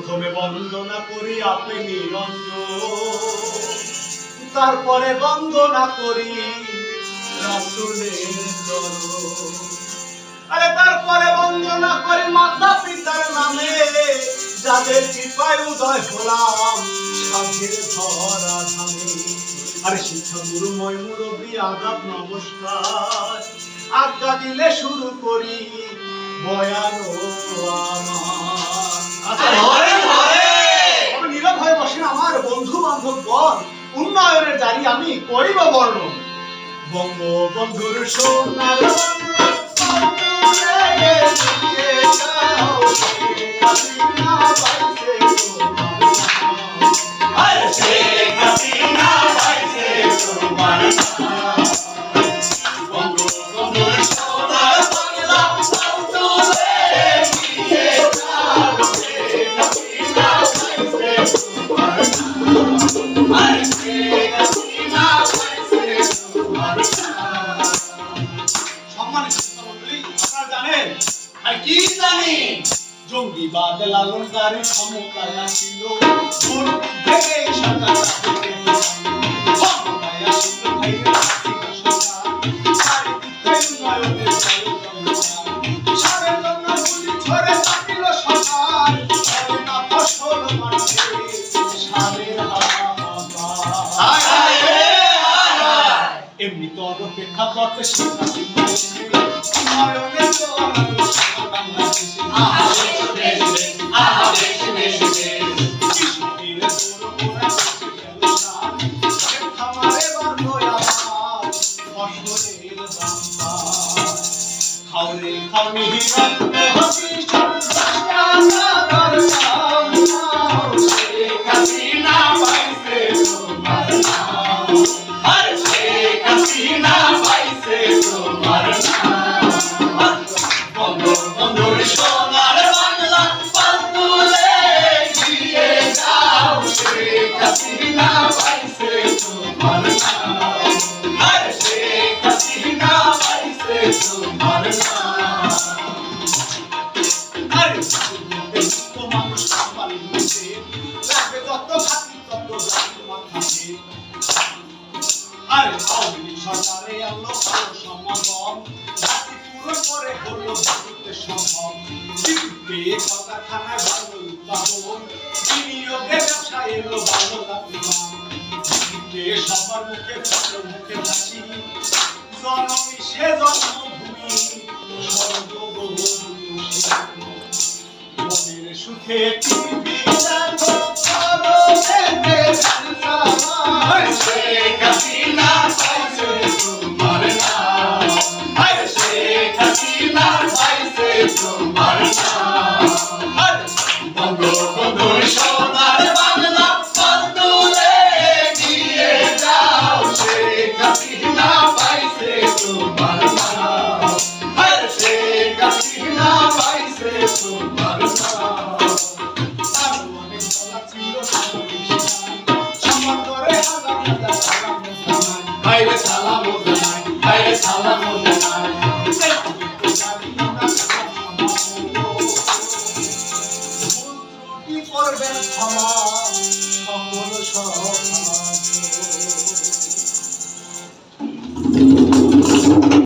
প্রথমে বন্দনা করি আপনি নিরঞ্জন, তারপরে বন্দনা করি রাসূলের চরণ। আরে তারপরে বন্দনা করি মাতা পিতার নামে, যাদের কৃপায় উদয় হলাম সাধের ধরা ধামে। আরে শিক্ষা গুরুময় মুরব্বী আদাব নমস্কার, আজ্ঞা দিলে শুরু করি বয়ান আমার। নীরব হয়ে বসেন আমার বন্ধু বান্ধব গণ, উন্নয়নের দাঁড়ি আমি করিব বর্ণন। বঙ্গবন্ধুর সোনার জঙ্গিবাদ লালনকারী ক্ষমতায় আসিল, ভোট থেকে সরকার ক্ষমতায় আসিল সারের জন্য গুলি ছড়ে চাপিল সরকার, না ফসল মাঠে সারের এমনি তোর প্রেক্ষাপটে খাওরে খাওনি সরকারে আলো সমাগম জাতি পূরণ করে হলো জাতিতে সম্ভব। বিদ্যুৎ কলকারখানায় ভালো উৎপাদন, বিনিয়োগে ব্যবসায় এলো ভালো লাভবান। সবার মুখে মুখে হাসি, জননী সে জন্মভূমি মনের সুখে টিভি দেখো বঙ্গবন্ধুর সোনার বাংলা বন্ধুরে নিয়ে যাও, শেখ হাসিনা পাইছে তোমার নাম, শেখ হাসিনা পাইছে তোমার নাম। আরো অনেক বলা ছিল সম্মান করে হাজার হাজার সালাম জানাই, ভাইরে সালাম জানাই, ভাইরে সালাম জানাই। করবেন ক্ষমা সকল সব